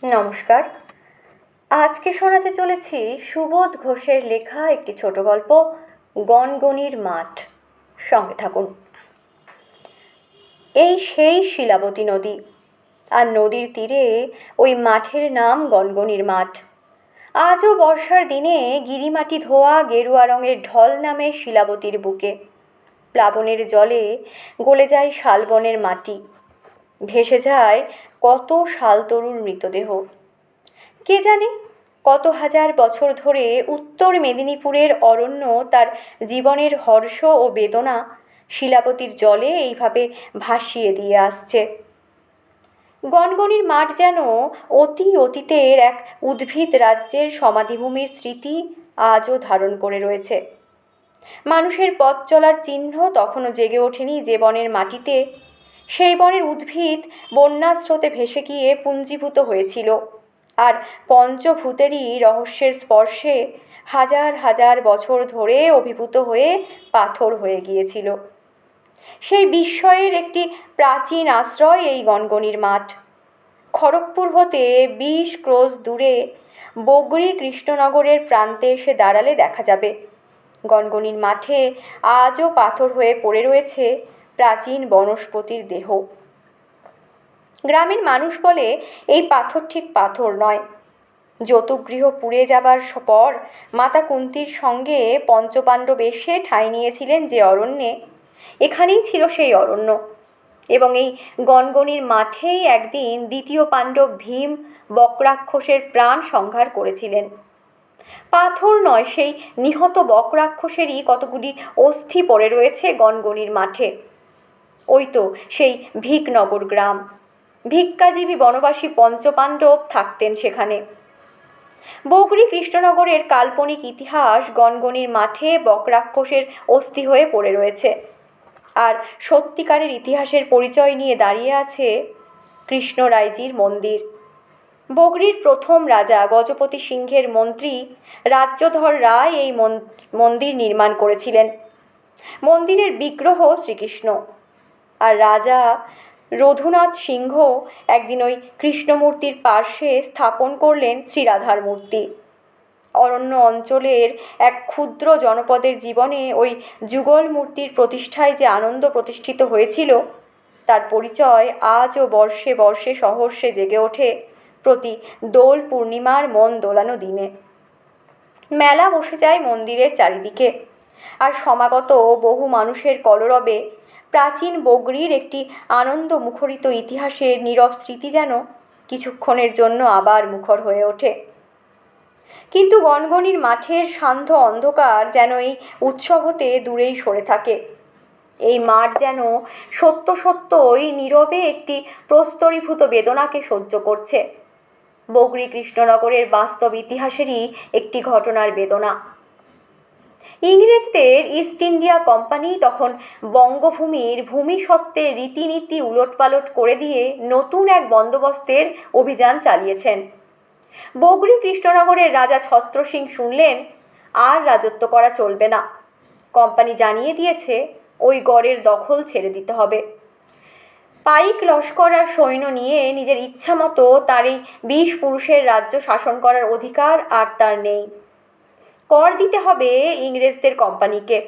নমস্কার। আজকে শোনাতে চলেছি সুবোধ ঘোষের লেখা একটি ছোট গল্প, গনগনির মাঠ। সঙ্গে থাকুন। এই সেই শিলাবতী নদী, আর নদীর তীরে ওই মাঠের নাম গনগনির মাঠ। আজও বর্ষার দিনে গিরিমাটি ধোয়া গেরুয়া রঙের ঢল নামে শিলাবতীর বুকে। প্লাবনের জলে গলে যায় শালবনের মাটি, ভেসে যায় কত শালতরুর মৃতদেহ। কে জানে কত হাজার বছর ধরে উত্তর মেদিনীপুরের অরণ্য তার জীবনের হর্ষ ও বেদনা শিলাবতীর জলে এইভাবে ভাসিয়ে দিয়ে আসছে। গনগনির মাঠ যেন অতি অতীতের এক উদ্ভিদ রাজ্যের সমাধিভূমির স্মৃতি আজও ধারণ করে রয়েছে। মানুষের পথ চলার চিহ্ন তখনও জেগে ওঠেনি যে বনের মাটিতে। সেই বনের উদ্ভিদ বন্যার স্রোতে ভেসে গিয়ে পুঞ্জীভূত হয়েছিল, আর পঞ্চভূতেরই রহস্যের স্পর্শে হাজার হাজার বছর ধরে অভিভূত হয়ে পাথর হয়ে গিয়েছিল। সেই বিস্ময়ের একটি প্রাচীন আশ্রয় এই গনগনির মাঠ। খড়গপুর হতে 20 ক্রোশ দূরে বগরি কৃষ্ণনগরের প্রান্তে এসে দাঁড়ালে দেখা যাবে গনগনির মাঠে আজও পাথর হয়ে পড়ে রয়েছে প্রাচীন বনস্পতির দেহ। গ্রামের মানুষ বলে এই পাথর ঠিক পাথর নয়। যতুগৃহ পুড়ে যাবার পর মাতা কুন্তীর সঙ্গে পঞ্চপাণ্ডব এসে ঠাঁই নিয়েছিলেন যে অরণ্যে, এখানেই ছিল সেই অরণ্য, এবং এই গনগনির মাঠেই একদিন দ্বিতীয় পাণ্ডব ভীম বক্রাক্ষসের প্রাণ সংহার করেছিলেন। পাথর নয়, সেই নিহত বক্রাক্ষসেরই কতগুলি অস্থি পড়ে রয়েছে গনগনির মাঠে। ওই তো সেই ভিকনগর গ্রাম। ভিক্ষাজীবী বনবাসী পঞ্চপাণ্ডব থাকতেন সেখানে। বগরি কৃষ্ণনগরের কাল্পনিক ইতিহাস গনগনির মাঠে বক্রাক্ষসের অস্থি হয়ে পড়ে রয়েছে, আর সত্যিকারের ইতিহাসের পরিচয় নিয়ে দাঁড়িয়ে আছে কৃষ্ণরায়জির মন্দির। বগরির প্রথম রাজা গজপতি সিংহের মন্ত্রী রাজ্যধর রায় এই মন্দির নির্মাণ করেছিলেন। মন্দিরের বিগ্রহ শ্রীকৃষ্ণ, আর রাজা রঘুনাথ সিংহ একদিন ওই কৃষ্ণমূর্তির পার্শ্বে স্থাপন করলেন শ্রীরাধার মূর্তি। অরণ্য অঞ্চলের এক ক্ষুদ্র জনপদের জীবনে ওই যুগল মূর্তির প্রতিষ্ঠায় যে আনন্দ প্রতিষ্ঠিত হয়েছিল, তার পরিচয় আজও বর্ষে বর্ষে সহর্ষে জেগে ওঠে প্রতি দোল পূর্ণিমার মন দোলানো দিনে। মেলা বসে যায় মন্দিরের চারিদিকে, আর সমাগত বহু মানুষের কলরবে প্রাচীন বগরির একটি আনন্দ মুখরিত ইতিহাসের নীরব স্মৃতি যেন কিছুক্ষণের জন্য আবার মুখর হয়ে ওঠে। কিন্তু গনগনির মাঠের সান্ধ্য অন্ধকার যেন এই উৎসব হতে দূরেই সরে থাকে। এই মাঠ যেন সত্য সত্যই নীরবে একটি প্রস্তরীভূত বেদনাকে সহ্য করছে, বগরি কৃষ্ণনগরের বাস্তব ইতিহাসেরই একটি ঘটনার বেদনা। ইংরেজদের ইস্ট ইন্ডিয়া কোম্পানি তখন বঙ্গভূমির ভূমিসত্ত্বের রীতিনীতি উলটপালট করে দিয়ে নতুন এক বন্দোবস্তের অভিযান চালিয়েছেন। বগরি কৃষ্ণনগরের রাজা ছত্র সিং শুনলেন আর রাজত্ব করা চলবে না। কোম্পানি জানিয়ে দিয়েছে ওই গড়ের দখল ছেড়ে দিতে হবে। পাইক লস্কর আর সৈন্য নিয়ে নিজের ইচ্ছা মতো তার এই 20 পুরুষের রাজ্য শাসন করার অধিকার আর তার নেই। কর দিতে হবে ইংরেজদের কোম্পানিকে।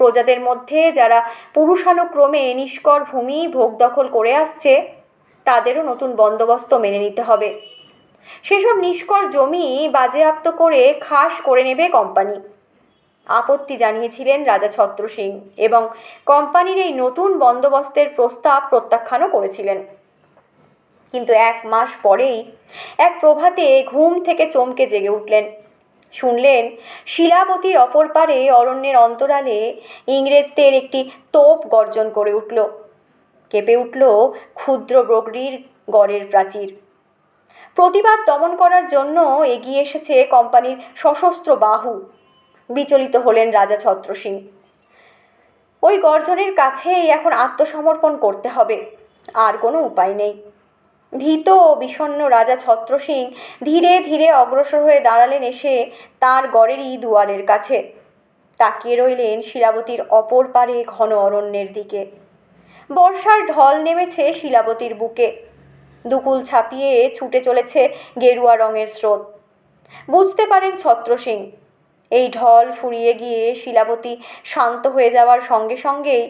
প্রজাদের মধ্যে যারা পুরুষানুক্রমে নিষ্কর ভূমি ভোগ দখল করে আসছে, তাদেরও নতুন বন্দোবস্ত মেনে নিতে হবে। সেসব নিষ্কর জমি বাজেয়াপ্ত করে খাস করে নেবে কোম্পানি। আপত্তি জানিয়েছিলেন রাজা ছত্র সিং, এবং কোম্পানির এই নতুন বন্দোবস্তের প্রস্তাব প্রত্যাখ্যানও করেছিলেন। কিন্তু 1 মাস পরেই এক প্রভাতে ঘুম থেকে চমকে জেগে উঠলেন। শুনলেন শিলাবতীর অপর পারে অরণ্যের অন্তরালে ইংরেজদের একটি তোপ গর্জন করে উঠল। কেঁপে উঠল ক্ষুদ্র বগরির গড়ের প্রাচীর। প্রতিবাদ দমন করার জন্য এগিয়ে এসেছে কোম্পানির সশস্ত্র বাহু। বিচলিত হলেন রাজা ছত্র সিং। ওই গর্জনের কাছেই এখন আত্মসমর্পণ করতে হবে, আর কোনো উপায় নেই। ভীত ও বিষণ্ণ রাজা ছত্র সিং ধীরে ধীরে অগ্রসর হয়ে দাঁড়ালেন এসে তার গড়েরই দুয়ারের কাছে। তাকিয়ে রইলেন শিলাবতীর অপর পারে ঘন অরণ্যের দিকে। বর্ষার ঢল নেমেছে শিলাবতীর বুকে। দুকুল ছাপিয়ে ছুটে চলেছে গেরুয়া রঙের স্রোত। বুঝতে পারেন ছত্র সিং, এই ঢল ফুরিয়ে গিয়ে শিলাবতী শান্ত হয়ে যাওয়ার সঙ্গে সঙ্গেই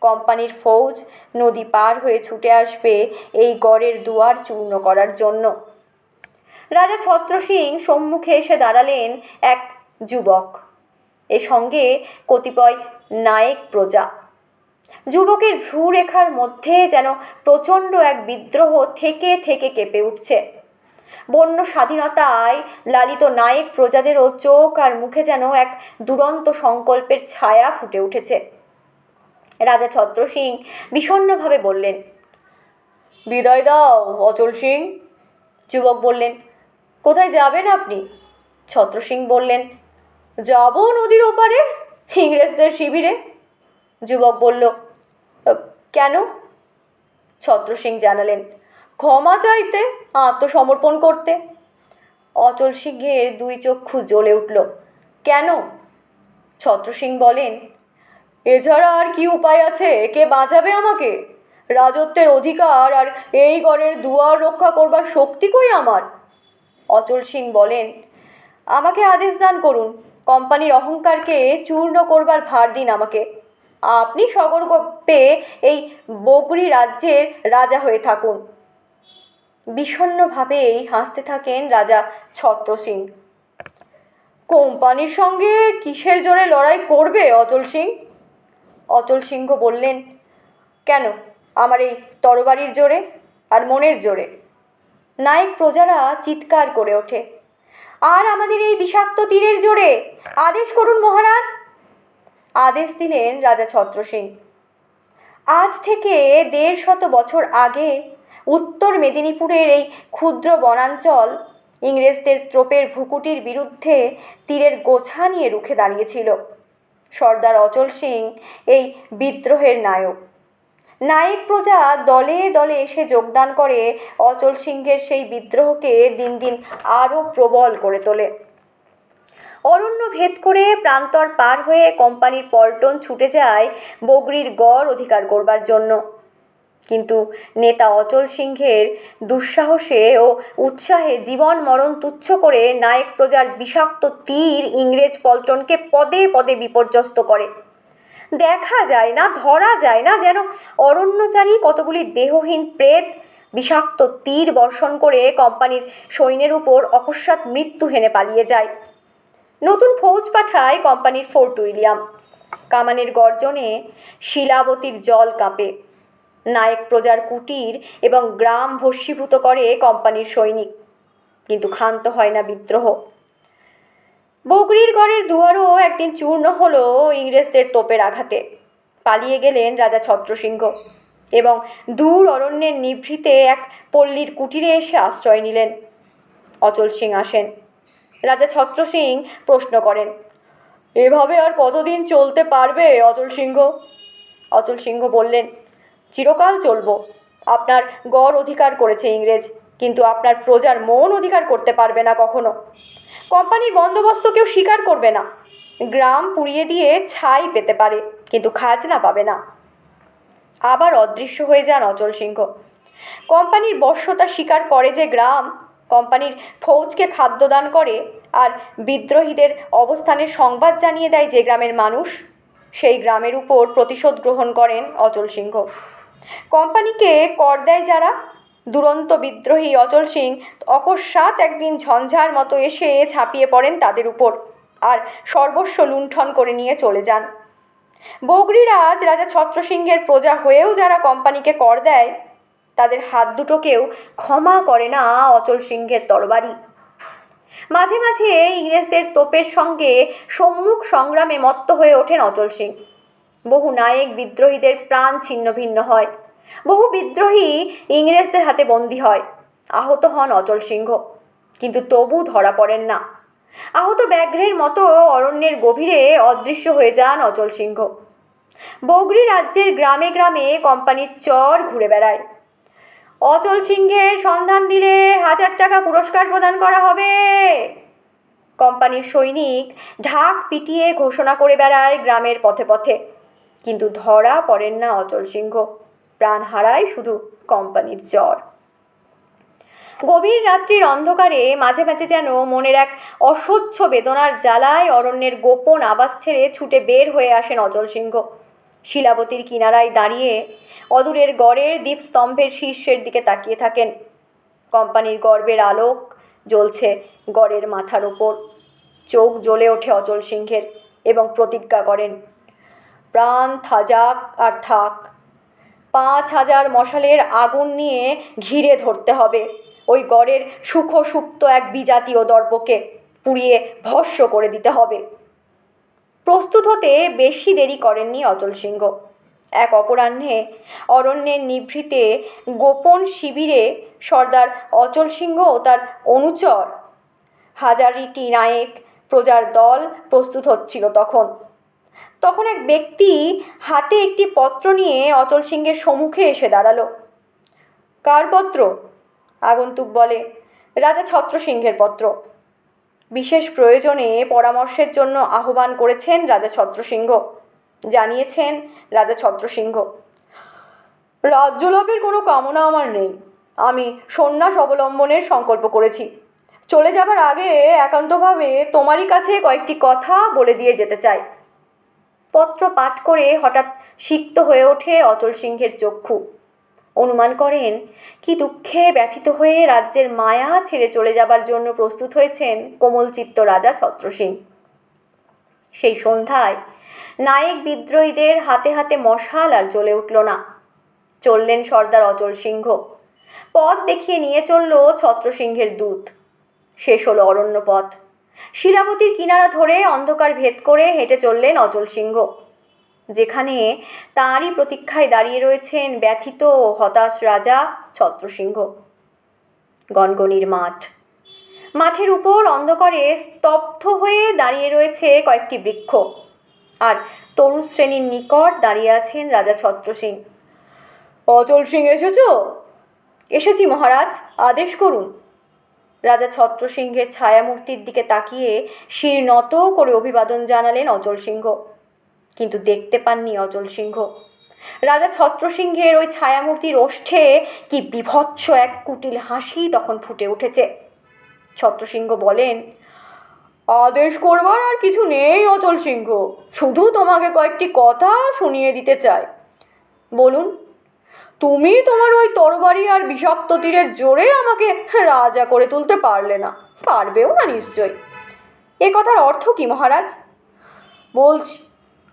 কোম্পানির ফৌজ নদী পার হয়ে ছুটে আসবে এই গড়ের দুয়ার চূর্ণ করার জন্য। রাজা ছত্র সিং সম্মুখে এসে দাঁড়ালেন এক যুবক, এর সঙ্গে কতিপয় নায়েক প্রজা। যুবকের ভ্রুরেখার মধ্যে যেন প্রচণ্ড এক বিদ্রোহ থেকে থেকে কেঁপে উঠছে। বন্য স্বাধীনতায় লালিত নায়েক প্রজাদেরও চোখ আর মুখে যেন এক দুরন্ত সংকল্পের ছায়া ফুটে উঠেছে। রাজা ছত্র সিং বিষণ্ণভাবে বললেন, বিদায় দাও অচল সিং। যুবক বললেন, কোথায় যাবেন আপনি? ছত্র সিং বললেন, যাব নদীর ওপারে, ইংরেজদের শিবিরে। যুবক বলল, কেন? ছত্র সিং জানালেন, ক্ষমা চাইতে, আত্মসমর্পণ করতে। অচল সিংহের দুই চক্ষু জ্বলে উঠল। কেন? ছত্র সিং বলেন, এছাড়া আর কি উপায় আছে? কে বাঁচাবে আমাকে? রাজত্বের অধিকার আর এই গড়ের দুয়ার রক্ষা করবার শক্তি কই আমার? অচল সিং বলেন, আমাকে আদেশ দান করুন, কোম্পানির অহংকারকে চূর্ণ করবার ভার দিন আমাকে। আপনি সগর্বে এই বগরি রাজ্যের রাজা হয়ে থাকুন। বিষণ্ণভাবেই হাসতে থাকেন রাজা ছত্র সিং। কোম্পানির সঙ্গে কিসের জোরে লড়াই করবে অচল সিং? অচল সিংহ বললেন, কেন, আমার এই তরবারির জোরে আর মনের জোরে। নায়েক প্রজারা চিৎকার করে ওঠে, আর আমাদের এই বিষাক্ত তীরের জোরে। আদেশ করুন মহারাজ। আদেশ দিলেন রাজা ছত্র সিং। আজ থেকে 150 বছর আগে উত্তর মেদিনীপুরের এই ক্ষুদ্র বনাঞ্চল ইংরেজদের ত্রোপের ভ্রুকুটির বিরুদ্ধে তীরের গোছা নিয়ে রুখে দাঁড়িয়েছিল। সর্দার অচল সিং এই বিদ্রোহের নায়ক। নায়েক প্রজা দলে দলে এসে যোগদান করে অচল সিংহের সেই বিদ্রোহকে দিন দিন আরও প্রবল করে তোলে। অরণ্য ভেদ করে প্রান্তর পার হয়ে কোম্পানির পল্টন ছুটে যায় বগরির গড় অধিকার করবার জন্য। কিন্তু নেতা অচল সিংহের দুঃসাহসে ও উৎসাহে জীবন মরণ তুচ্ছ করে নায়েক প্রজার বিষাক্ত তীর ইংরেজ পল্টনকে পদে পদে বিপর্যস্ত করে। দেখা যায় না, ধরা যায় না, যেন অরণ্যচারী কতগুলি দেহহীন প্রেত বিষাক্ত তীর বর্ষণ করে কোম্পানির সৈন্যের উপর অকস্মাৎ মৃত্যু হেনে পালিয়ে যায়। নতুন ফৌজ পাঠায় কোম্পানির ফোর্ট উইলিয়াম। কামানের গর্জনে শিলাবতীর জল কাঁপে। নায়েক প্রজার কুটির এবং গ্রাম ভস্মীভূত করে কোম্পানির সৈনিক, কিন্তু ক্ষান্ত হয় না বিদ্রোহ। বগরির গড়ের দুয়ারও একদিন চূর্ণ হলো ইংরেজদের তোপের আঘাতে। পালিয়ে গেলেন রাজা ছত্র সিংহ এবং দূর অরণ্যের নিভৃতে এক পল্লীর কুটিরে এসে আশ্রয় নিলেন। অচল সিং আসেন। রাজা ছত্র সিং প্রশ্ন করেন, এভাবে আর কতদিন চলতে পারবে অচল সিংহ? অচল সিংহ বললেন, চিরকাল চলব। আপনার গড় অধিকার করেছে ইংরেজ, কিন্তু আপনার প্রজার মন অধিকার করতে পারবে না কখনো। কোম্পানির বন্দোবস্ত কেউ স্বীকার করবে না। গ্রাম পুড়িয়ে দিয়ে ছাই পেতে পারে, কিন্তু খাজনা পাবে না। আবার অদৃশ্য হয়ে যান অচল সিংহ। কোম্পানির বশ্যতা স্বীকার করে যে গ্রাম, কোম্পানির ফৌজকে খাদ্যদান করে আর বিদ্রোহীদের অবস্থানের সংবাদ জানিয়ে দেয় যে গ্রামের মানুষ, সেই গ্রামের উপর প্রতিশোধ গ্রহণ করেন অচল সিংহ। কোম্পানিকে কর দেয় যারা, দুরন্ত বিদ্রোহী অচল সিং অকস্মাৎ একদিন ঝঞ্ঝার মতো এসে ঝাঁপিয়ে পড়েন তাদের উপর আর সর্বস্ব লুণ্ঠন করে নিয়ে চলে যান। বগরিরাজ রাজা ছত্র সিংহের প্রজা হয়েও যারা কোম্পানিকে কর দেয়, তাদের হাত দুটোকেও ক্ষমা করে না অচল সিংহের তরবারি। মাঝে মাঝে ইংরেজদের তোপের সঙ্গে সম্মুখ সংগ্রামে মত্ত হয়ে ওঠেন অচল সিং। বহু নায়েক বিদ্রোহীদের প্রাণ ছিন্ন ভিন্ন হয়, বহু বিদ্রোহী ইংরেজদের হাতে বন্দী হয়। আহত হন অচল সিংহ, কিন্তু তবু ধরা পড়েন না। আহত ব্যাঘ্রের মতো অরণ্যের গভীরে অদৃশ্য হয়ে যান অচল সিংহ। বগরি রাজ্যের গ্রামে গ্রামে কোম্পানির চর ঘুরে বেড়ায়। অচল সিংহের সন্ধান দিলে 1000 টাকা পুরস্কার প্রদান করা হবে। কোম্পানির সৈনিক ঢাক পিটিয়ে ঘোষণা করে বেড়ায় গ্রামের পথে পথে, কিন্তু ধরা পড়েন না অচল সিংহ। প্রাণ হারায় শুধু কোম্পানির চর। গভীর রাত্রির অন্ধকারে মাঝে মাঝে যেন মনের এক অসহ্য বেদনার জ্বালায় অরণ্যের গোপন আবাস ছেড়ে ছুটে বের হয়ে আসেন অচল সিংহ। শিলাবতীর কিনারায় দাঁড়িয়ে অদূরের গড়ের দ্বীপস্তম্ভের শীর্ষের দিকে তাকিয়ে থাকেন। কোম্পানির গর্বের আলোক জ্বলছে গড়ের মাথার ওপর। চোখ জ্বলে ওঠে অচল সিংহের এবং প্রতিজ্ঞা করেন, প্রাণ থাক আর থাক, 5,000 মশালের আগুন নিয়ে ঘিরে ধরতে হবে ওই গড়ের সুপ্ত এক বিজাতীয় দর্পকে, পুড়িয়ে ভস্ম করে দিতে হবে। প্রস্তুত হতে বেশি দেরি করেননি অচল সিংহ। এক অপরাহ্নে অরণ্যের নিভৃতে গোপন শিবিরে সর্দার অচল সিংহ ও তার অনুচর হাজারিটি নায়েক প্রজার দল প্রস্তুত হচ্ছিল। তখন এক ব্যক্তি হাতে একটি পত্র নিয়ে অচল সিংহের সম্মুখে এসে দাঁড়ালো। কার পত্র? আগন্তুক বলে, রাজা ছত্রসিংহের পত্র। বিশেষ প্রয়োজনে পরামর্শের জন্য আহ্বান করেছেন রাজা ছত্রসিংহ। জানিয়েছেন রাজা ছত্রসিংহ, রাজ্যলাভের কোনো কামনা আমার নেই। আমি সন্ন্যাস অবলম্বনের সংকল্প করেছি। চলে যাবার আগে একান্তভাবে তোমারই কাছে কয়েকটি কথা বলে দিয়ে যেতে চাই। পত্র পাঠ করে হঠাৎ সিক্ত হয়ে ওঠে অচল সিংহের চক্ষু। অনুমান করেন কি দুঃখে ব্যথিত হয়ে রাজ্যের মায়া ছেড়ে চলে যাবার জন্য প্রস্তুত হয়েছেন কোমলচিত্ত রাজা ছত্রসিংহ। সেই সন্ধ্যায় নায়েক বিদ্রোহীদের হাতে হাতে মশাল আর জ্বলে উঠল না। চললেন সর্দার অচল সিংহ। পথ দেখিয়ে নিয়ে চলল ছত্রসিংহের দূত। শেষ হলো অরণ্য পথ। শিলাবতীর কিনারা ধরে অন্ধকার ভেদ করে হেঁটে চললেন অচল সিংহ, যেখানে তাঁরই প্রতীক্ষায় দাঁড়িয়ে রয়েছেন ব্যথিত ও হতাশ রাজা ছত্রসিংহ। গনগনির মাঠ। মাঠের উপর অন্ধকারে স্তব্ধ হয়ে দাঁড়িয়ে রয়েছে কয়েকটি বৃক্ষ, আর তরু শ্রেণীর নিকট দাঁড়িয়ে আছেন রাজা ছত্রসিংহ। অচল সিংহ এসেছো? এসেছি মহারাজ, আদেশ করুন। রাজা ছত্রসিংহের ছায়ামূর্তির দিকে তাকিয়ে শির নত করে অভিবাদন জানালেন অচল সিংহ, কিন্তু দেখতে পাননি অচল সিংহ। রাজা ছত্রসিংহের ওই ছায়ামূর্তির ওষ্ঠে কি বিভৎস এক কুটিল হাসি তখন ফুটে উঠেছে। ছত্রসিংহ বলেন, আদেশ করবার আর কিছু নেই অচল সিংহ, শুধু তোমাকে কয়েকটি কথা শুনিয়ে দিতে চাই। বলুন। তুমি তোমার ওই তরবারি আর বিষাক্ত তীরের জোরে আমাকে রাজা করে তুলতে পারলে না, পারবেও না নিশ্চয়। এ কথার অর্থ কি মহারাজ? বলছি,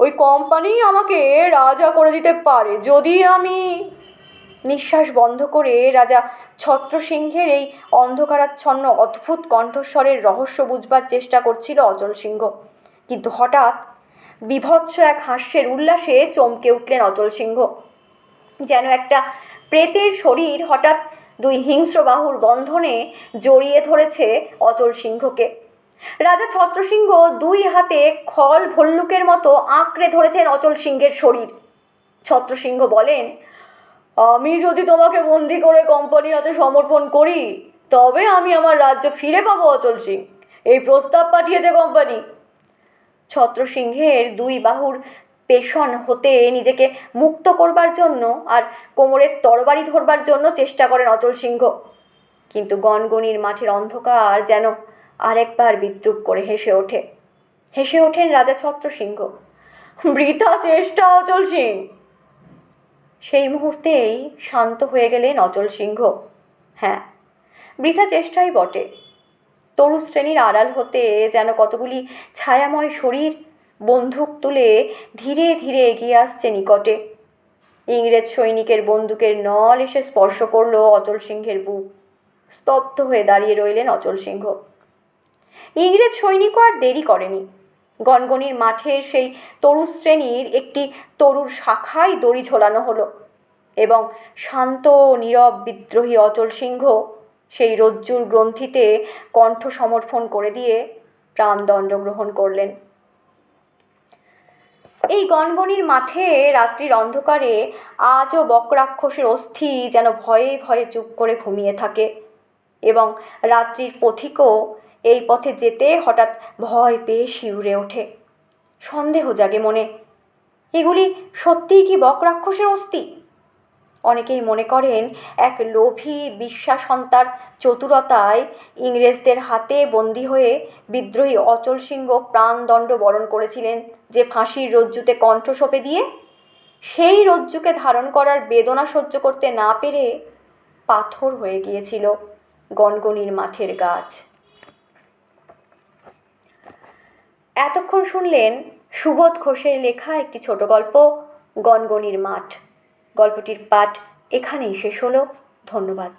ওই কোম্পানি আমাকে রাজা করে দিতে পারে যদি আমি... নিঃশ্বাস বন্ধ করে রাজা ছত্রসিংহের এই অন্ধকারাচ্ছন্ন অদ্ভুত কণ্ঠস্বরের রহস্য বুঝবার চেষ্টা করছিল অচল সিংহ, কিন্তু হঠাৎ বিভৎস এক হাস্যের উল্লাসে চমকে উঠলেন অচল সিংহ। যেন একটা প্রেতের শরীর হঠাৎ দুই হিংস্র বাহুর বন্ধনে জড়িয়ে ধরেছে অচল সিংহকে। রাজা ছত্রসিংহ দুই হাতে খল ভল্লুকের মতো আঁকড়ে ধরেছেন অচল সিংহের শরীর। ছত্রসিংহ বলেন, আমি যদি তোমাকে বন্দি করে কোম্পানির হাতে সমর্পণ করি তবে আমি আমার রাজ্য ফিরে পাবো অচল সিংহ, এই প্রস্তাব পাঠিয়েছে কোম্পানি। ছত্রসিংহের দুই বাহুর পেশন হতে নিজেকে মুক্ত করবার জন্য আর কোমরের তরবারি ধরবার জন্য চেষ্টা করেন অচল সিংহ, কিন্তু গনগনির মাঠের অন্ধকার যেন আরেকবার বিদ্রুপ করে হেসে ওঠেন রাজা ছত্রসিংহ। বৃথা চেষ্টা অচল সিংহ। সেই মুহূর্তেই শান্ত হয়ে গেলেন অচল সিংহ। হ্যাঁ, বৃথা চেষ্টাই বটে। তরু শ্রেণীর আড়াল হতে যেন কতগুলি ছায়াময় শরীর বন্দুক তুলে ধীরে ধীরে এগিয়ে আসছে নিকটে। ইংরেজ সৈনিকের বন্দুকের নল এসে স্পর্শ করলো অচল সিংহের বুক। স্তব্ধ হয়ে দাঁড়িয়ে রইলেন অচল সিংহ। ইংরেজ সৈনিকও আর দেরি করেনি। গনগনির মাঠের সেই তরু শ্রেণীর একটি তরুর শাখায় দড়ি ঝোলানো হলো এবং শান্ত নীরব বিদ্রোহী অচল সিংহ সেই রজ্জুর গ্রন্থিতে কণ্ঠ সমর্পণ করে দিয়ে প্রাণদণ্ড গ্রহণ করলেন। এই গনগনির মাঠে রাত্রির অন্ধকারে আজও বক্রাক্ষসের অস্থি যেন ভয়ে ভয়ে চুপ করে ঘুমিয়ে থাকে, এবং রাত্রির পথিকও এই পথে যেতে হঠাৎ ভয় পেয়ে শিউরে ওঠে। সন্দেহ জাগে মনে, এগুলি সত্যিই কি বক্রাক্ষসের অস্থি? অনেকেই মনে করেন এক লোভী বিশ্বাসন্তার চতুরতায় ইংরেজদের হাতে বন্দী হয়ে বিদ্রোহী অচল সিংহ প্রাণদণ্ড বরণ করেছিলেন যে ফাঁসির রজ্জুতে কণ্ঠ সঁপে দিয়ে সেই রজ্জুকে ধারণ করার বেদনা সহ্য করতে না পেরে পাথর হয়ে গিয়েছিল গনগনির মাঠের গাছ। এতক্ষণ শুনলেন সুবোধ ঘোষের লেখা একটি ছোট গল্প গনগনির মাঠ। গল্পটির পাঠ এখানেই শেষ হলো। ধন্যবাদ।